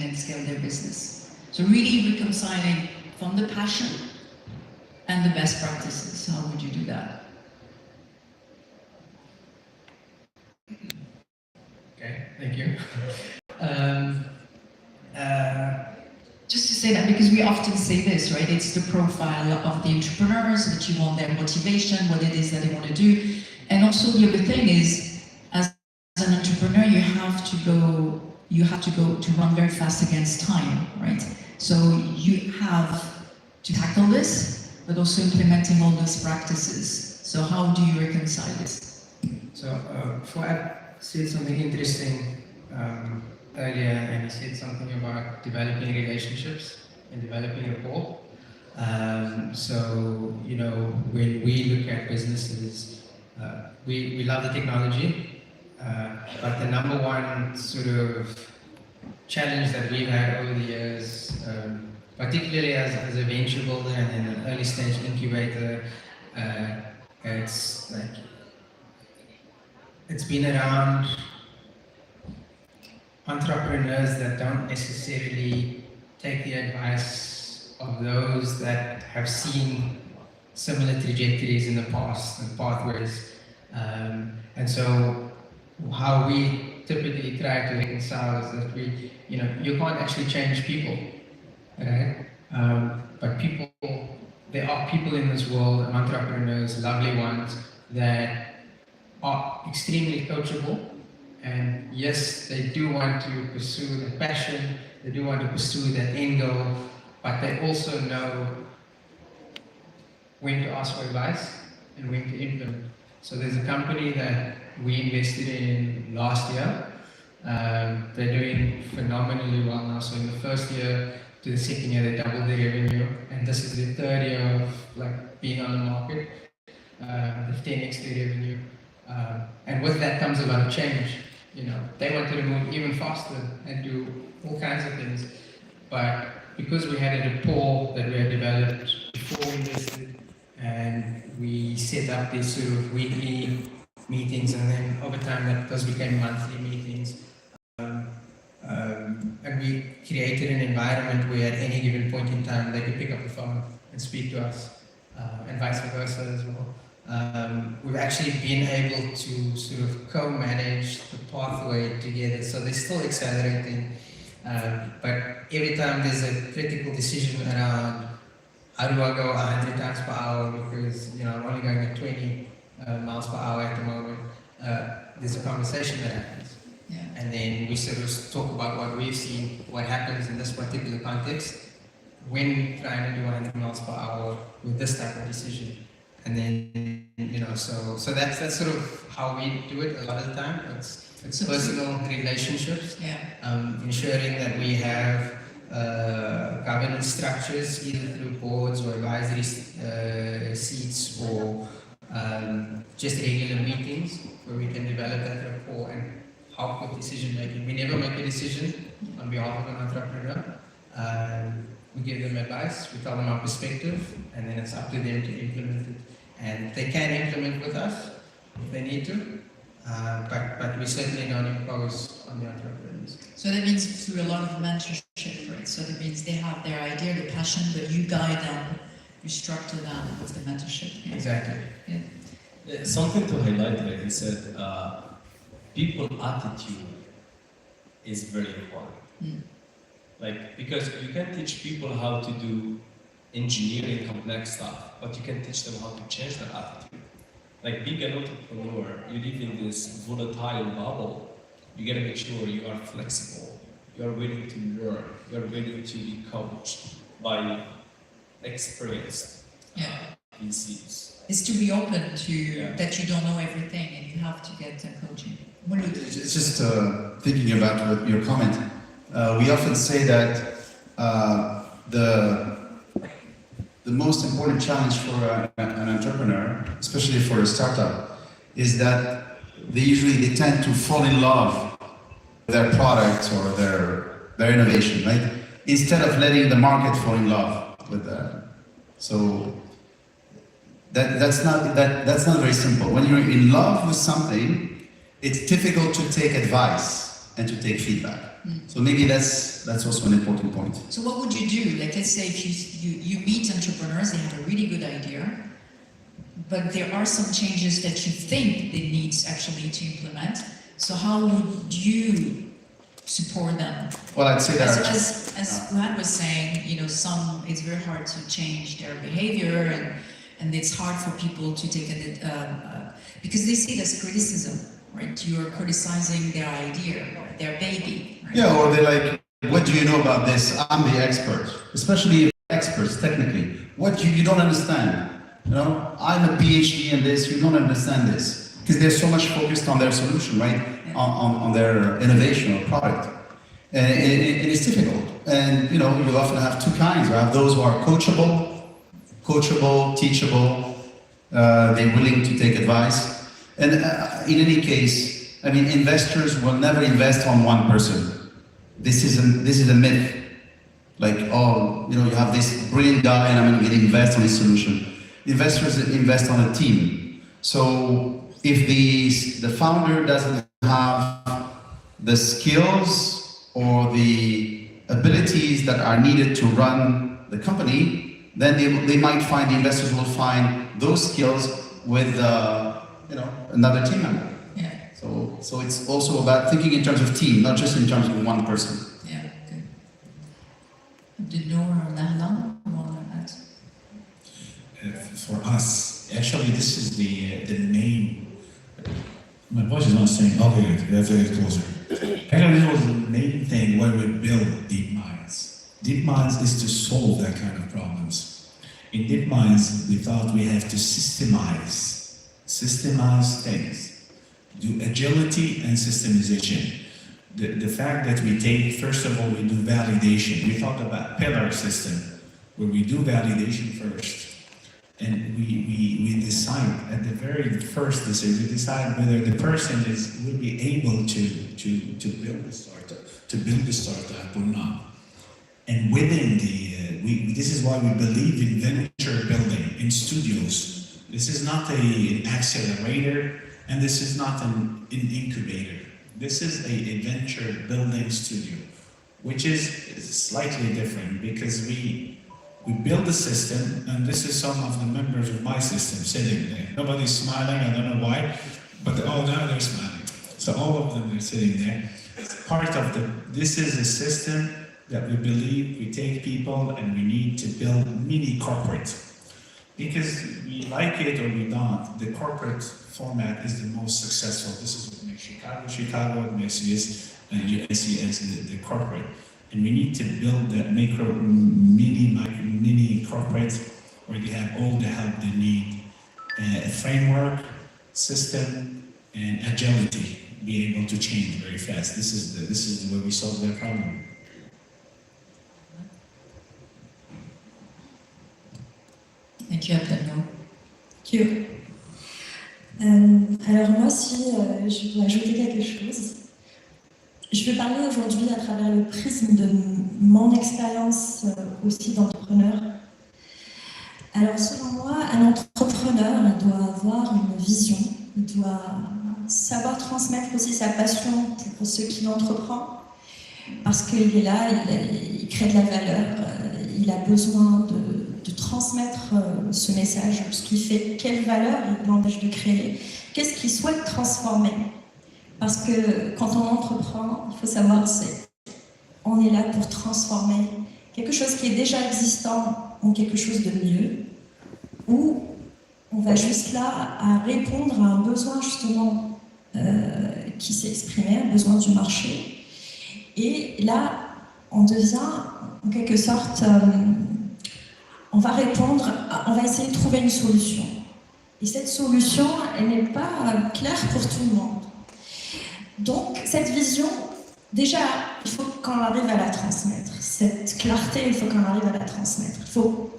and then scale their business. So really reconciling from the passion and the best practices. How would you do that? Okay, thank you. Just to say that, because we often say this, right? It's the profile of the entrepreneurs, that you want their motivation, what it is that they want to do. And also the other thing is, as an entrepreneur, you have to go to run very fast against time, right? So you have to tackle this, but also implementing all those practices. So how do you reconcile this? So Fuad said something interesting earlier, and he said something about developing relationships and developing rapport. So, you know, when we look at businesses, we love the technology, but the number one sort of challenge that we've had over the years, particularly as a venture builder and in an early stage incubator, it's been around entrepreneurs that don't necessarily take the advice of those that have seen similar trajectories in the past and pathways. And so how we typically try to reconcile is that you can't actually change people, right? But there are people in this world, entrepreneurs, lovely ones, that are extremely coachable. And yes, they do want to pursue the passion, they do want to pursue that end goal, but they also know when to ask for advice and when to implement. So there's a company that we invested in last year. They're doing phenomenally well now. So in the first year to the second year, they doubled their revenue, and this is the third year of being on the market. They've 10x their revenue, and with that comes a lot of change. You know, they wanted to move even faster and do all kinds of things, but because we had a rapport that we had developed before we invested, and we set up these sort of weekly meetings, and then over time those became monthly meetings, and we created an environment where at any given point in time they could pick up the phone and speak to us, and vice versa as well. We've actually been able to sort of co-manage the pathway together, so they're still accelerating, but every time there's a critical decision around how do I go 100 times per hour because I'm only going at 20 miles per hour at the moment, there's a conversation that happens. Yeah. And then we sort of talk about what we've seen, what happens in this particular context when trying to do 100 miles per hour with this type of decision. And then, so that's sort of how we do it a lot of the time. It's personal relationships, ensuring that we have governance structures either through boards or advisory seats or just regular meetings where we can develop that rapport and help with decision making. We never make a decision on behalf of an entrepreneur. We give them advice, we tell them our perspective, and then it's up to them to implement it. And they can implement with us if they need to, but we certainly don't impose on the entrepreneurs. So that means through a lot of mentorship, right? So that means they have their idea, the passion, but you guide them, you structure them with the mentorship. Yeah. Exactly. Yeah. Something to highlight, like you said, people attitude is very important. Like, because you can teach people how to do engineering complex stuff, but you can teach them how to change their attitude. Like being an entrepreneur, you live in this volatile bubble. You gotta make sure you are flexible, you are willing to learn, you are willing to be coached by experienced VCs. It's to be open to that you don't know everything and you have to get coaching. It's just thinking about your comment. We often say that the most important challenge for an entrepreneur, especially for a startup, is that they tend to fall in love with their product or their innovation, right? Instead of letting the market fall in love with them. So that's not very simple. When you're in love with something, it's difficult to take advice and to take feedback. So maybe that's also an important point. So what would you do? Like, let's say if you meet entrepreneurs, they have a really good idea, but there are some changes that you think they need actually to implement. So how would you support them? Well, I'd say that as Vlad was saying, you know, it's very hard to change their behavior, and it's hard for people to take it because they see it as criticism, right? You are criticizing their idea, their baby. Right? Yeah, or they're like, what do you know about this? I'm the expert. Especially experts, technically. What you don't understand? You know, I'm a PhD in this, you don't understand this. Because they're so much focused on their solution, right? Yeah. On their innovation or product. And it's difficult. And, you know, you often have two kinds. You have those who are coachable, teachable, they're willing to take advice. And in any case, I mean, investors will never invest on one person. This is a myth. Like, oh, you know, you have this brilliant guy and I'm going to invest on his solution. Investors invest on a team. So if the founder doesn't have the skills or the abilities that are needed to run the company, then they might find, the investors will find those skills with you know, another team member. Yeah. So it's also about thinking in terms of team, not just in terms of one person. Yeah, good. Abdul or Nahla, want to add? For us, actually, this is the main. My voice is not saying, okay, that's closer. Actually, this was the main thing why we built Deep Minds. Deep Minds is to solve that kind of problems. In Deep Minds, we thought we have to systemize things, do agility and systemization. The fact that we take, first of all, we do validation. We thought about pillar system, where we do validation first. And we decide at the very first decision, we decide whether the person will be able to build the startup or not. And within this is why we believe in venture building in studios. This is not an accelerator, and this is not an incubator. This is a venture building studio, which is slightly different because we build the system, and this is some of the members of my system sitting there. Nobody's smiling, I don't know why, but now they're smiling. So all of them are sitting there. This is a system that we believe we take people and we need to build mini corporate. Because we like it or we don't, the corporate format is the most successful. This is what makes Chicago makes US, and USCS the corporate. And we need to build that mini corporate where they have all the help they need, a framework, system, and agility, be able to change very fast. This is the way we solve their problem. Thank you, Abdelno. Thank you. Alors moi, si je dois ajouter quelque chose, je vais parler aujourd'hui à travers le prisme de mon expérience aussi d'entrepreneur. Alors selon moi, un entrepreneur doit avoir une vision, il doit savoir transmettre aussi sa passion pour ce qu'il entreprend, parce qu'il est là, il crée de la valeur, il a besoin de transmettre ce message, ce qu'il fait, quelle valeur il l'empêche de créer, qu'est-ce qu'il souhaite transformer. Parce que quand on entreprend, il faut savoir, on est là pour transformer quelque chose qui est déjà existant en quelque chose de mieux, ou on va juste là à répondre à un besoin justement qui s'est exprimé, un besoin du marché. Et là, on devient en quelque sorte, on va essayer de trouver une solution. Et cette solution, elle n'est pas claire pour tout le monde. Donc, cette vision, déjà, il faut qu'on arrive à la transmettre. Cette clarté, il faut qu'on arrive à la transmettre. Il faut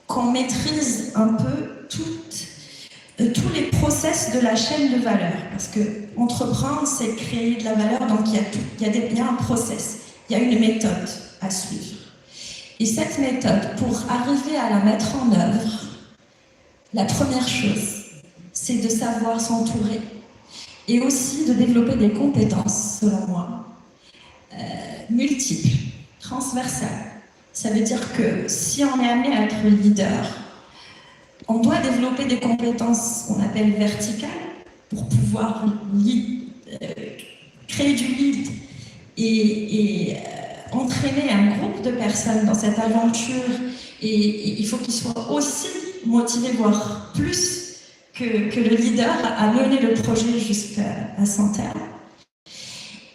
qu'on maîtrise un peu tous les process de la chaîne de valeur. Parce que entreprendre, c'est créer de la valeur, donc il y a un process, il y a une méthode à suivre. Et cette méthode, pour arriver à la mettre en œuvre, la première chose, c'est de savoir s'entourer. Et aussi de développer des compétences, selon moi. multiple, transversale. Ça veut dire que si on est amené à être leader, on doit développer des compétences qu'on appelle verticales pour pouvoir créer du lead et entraîner un groupe de personnes dans cette aventure. Et il faut qu'ils soient aussi motivés, voire plus que le leader à mener le projet jusqu'à son terme.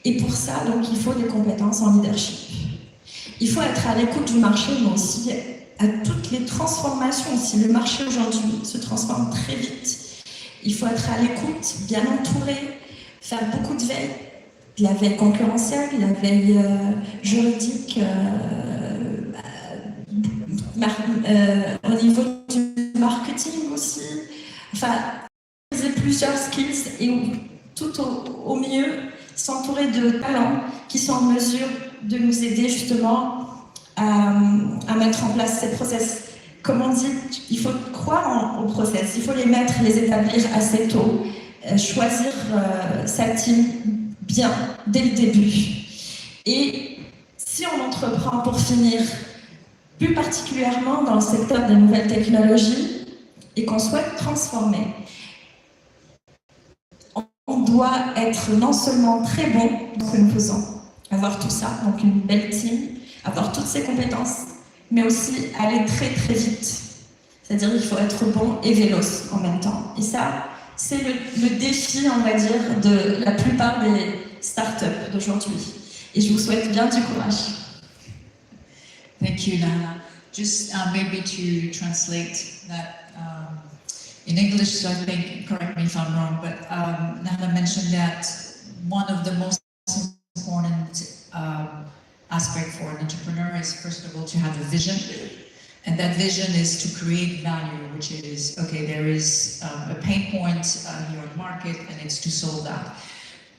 Et pour ça, donc, il faut des compétences en leadership. Il faut être à l'écoute du marché, mais aussi à toutes les transformations. Si le marché aujourd'hui se transforme très vite, il faut être à l'écoute, bien entouré, faire beaucoup de veille. De la veille concurrentielle, de la veille juridique, au niveau du marketing aussi. Enfin, plusieurs skills et tout au mieux s'entourer de talents qui sont en mesure de nous aider justement à mettre en place ces process. Comme on dit, il faut croire au process, il faut les mettre, les établir assez tôt, choisir sa team bien dès le début. Et si on entreprend pour finir, plus particulièrement dans le secteur des nouvelles technologies, et qu'on souhaite transformer, on doit être non seulement très bon dans ce que nous faisons, avoir tout ça, donc une belle team, avoir toutes ces compétences, mais aussi aller très très vite. C'est-à-dire qu'il faut être bon et véloce en même temps. Et ça, c'est le défi, on va dire, de la plupart des startups d'aujourd'hui. Et je vous souhaite bien du courage. Thank you, Nana. Just maybe to translate that in English, so I think, correct me if I'm wrong, but Nana mentioned that one of the most important aspect for an entrepreneur is, first of all, to have a vision. And that vision is to create value, which is, okay, there is a pain point here on the market, and it's to solve that.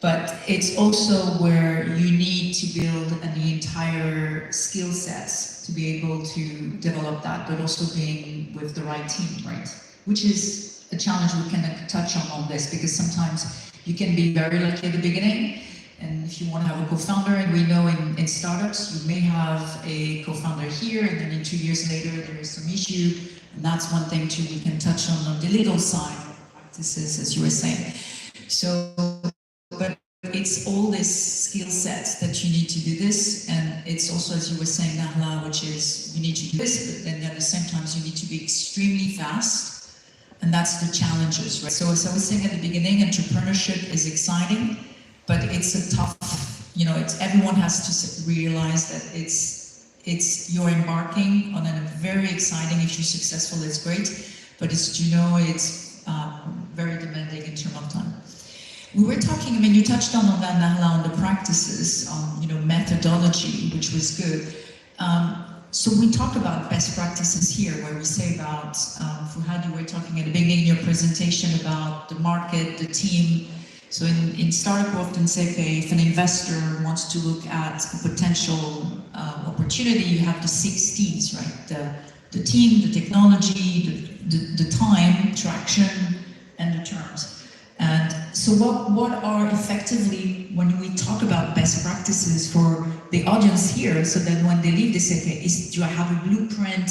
But it's also where you need to build the entire skill sets to be able to develop that, but also being with the right team, right? Which is a challenge we can touch on this, because sometimes you can be very lucky at the beginning, and if you want to have a co-founder, and we know in startups, you may have a co-founder here, and then in 2 years later, there is some issue, and that's one thing too we can touch on the legal side of practices, as you were saying. So, but it's all these skill sets that you need to do this, and it's also, as you were saying, Nahla, which is you need to do this, but then at the same time, you need to be extremely fast, and that's the challenges, right? So as I was saying at the beginning, entrepreneurship is exciting, but it's a tough, you know, everyone has to realize that you're embarking on a very exciting, if you're successful, it's great, but it's very demanding in terms of time. We were talking, I mean, you touched on that, Nahla, on the practices, on, you know, methodology, which was good. So we talk about best practices here, where we say about, Fuhad, you were talking at the beginning of your presentation about the market, the team. So in startup, we often say, okay, if an investor wants to look at a potential opportunity, you have the 6 T's, right? The team, the technology, the time, traction, and the terms. And so what are effectively, when we talk about best practices for the audience here, so that when they leave, they say, okay, do I have a blueprint?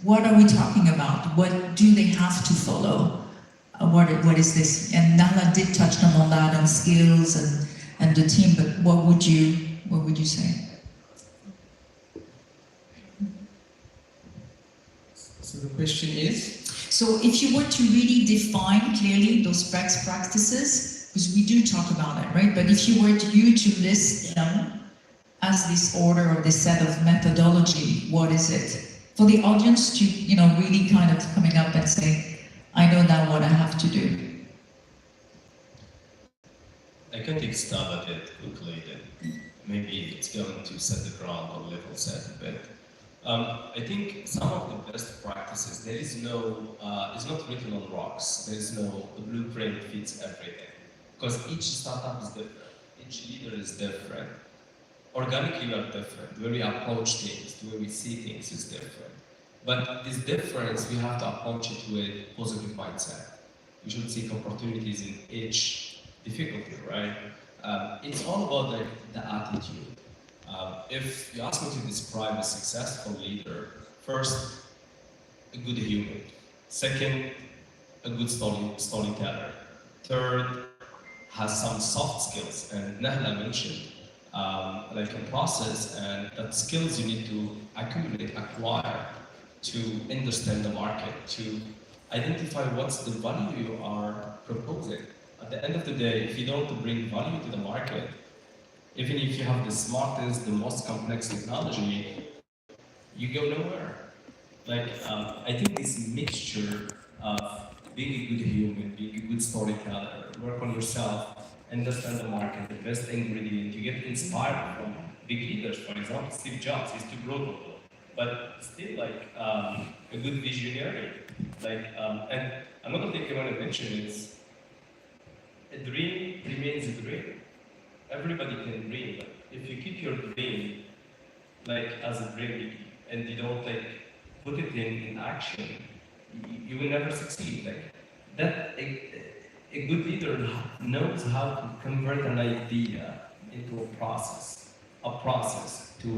What are we talking about? What do they have to follow? What is this? And Nahla did touch on that, on skills and the team, but what would you say? So the question is? So if you were to really define clearly those best practices, because we do talk about it, right? But if you were to list them as this order or this set of methodology, what is it? For the audience to, you know, really kind of coming up and say, I know now what I have to do. I can take a stab at it quickly, then maybe it's going to set the ground or level set a bit. I think some of the best practices, there is no, it's not written on rocks. There is no blueprint fits everything. Because each startup is different, each leader is different. Organically, we are different. The way we approach things, the way we see things is different. But this difference, we have to approach it with positive mindset. We should seek opportunities in each difficulty, right? It's all about the attitude. If you ask me to describe a successful leader, first, a good human. Second, a good storyteller. Third, has some soft skills, and Nahla mentioned like a process, and that skills you need to acquire to understand the market, to identify what's the value you are proposing. At the end of the day, if you don't bring value to the market, even if you have the smartest, the most complex technology, you go nowhere. Like, I think this mixture of being a good human, being a good storyteller, work on yourself, understand the market, the best ingredient, you get inspired from big leaders. For example, Steve Jobs used to grow global, but still like a good visionary. Like, and another thing I want to mention is a dream remains a dream. Everybody can dream, but if you keep your dream like as a dream and you don't like put it in action, you will never succeed. Like that, a good leader knows how to convert an idea into a process to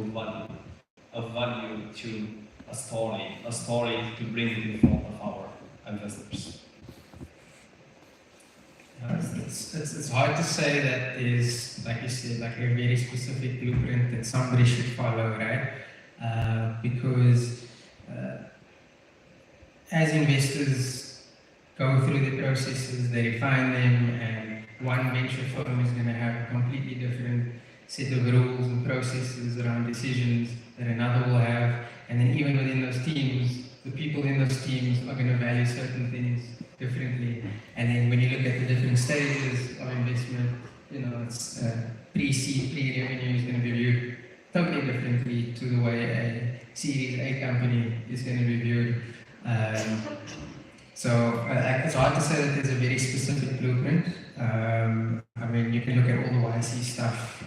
a value to a story to bring it in front of our investors. It's hard to say that there's, like you said, like a very specific blueprint that somebody should follow, right? Because as investors go through the processes, they refine them, and one venture firm is going to have a completely different set of rules and processes around decisions that another will have, and then even within those teams, the people in those teams are going to value certain things differently. And then when you look at the different stages of investment, you know, it's pre-seed, pre-revenue is going to be viewed totally differently to the way a Series A company is going to be viewed. So it's hard to say that there's a very specific blueprint. I mean, you can look at all the YC stuff,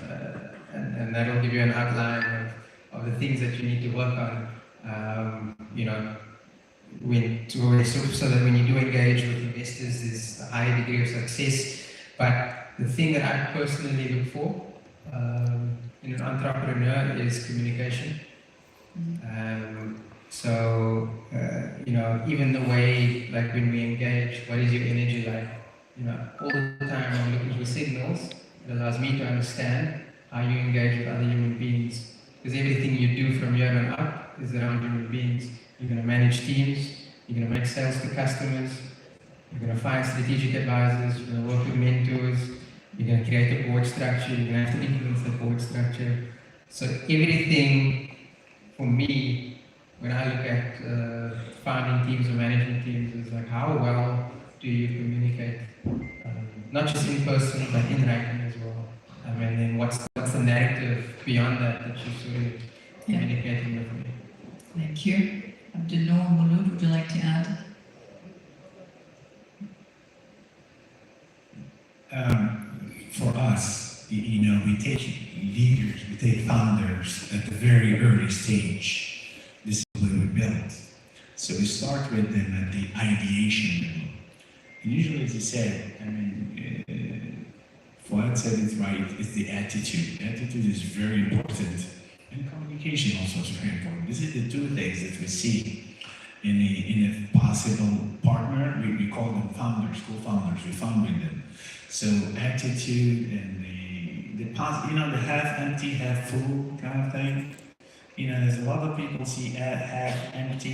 and that'll give you an outline of the things that you need to work on. You know, so that when you do engage with investors, there's a high degree of success. But the thing that I personally look for in an entrepreneur is communication. You know, even the way, like when we engage, what is your energy like? You know, all the time I'm looking for signals. It allows me to understand how you engage with other human beings. Because everything you do from here on up is around human beings. You're going to manage teams, you're going to make sales to customers, you're going to find strategic advisors, you're going to work with mentors, you're going to create a board structure, you're going to have to influence the board structure. So everything, for me, when I look at founding teams or management teams, is like how well do you communicate, not just in person, but in writing as well. And then what's the narrative beyond that that you're sort of communicating with me? Thank you. Abdullah Mouloud, would you like to add? For us, you know, we take leaders, we take founders at the very early stage. This is what we build. So we start with them at the ideation level. And usually, as you said, I mean, Fuad said it right, it's the attitude. Attitude is very important. And communication also is very important. This is the two things that we see in a possible partner. We call them founders, co-founders. We found with them. So attitude and the half empty, half full kind of thing. You know, there's a lot of people see half empty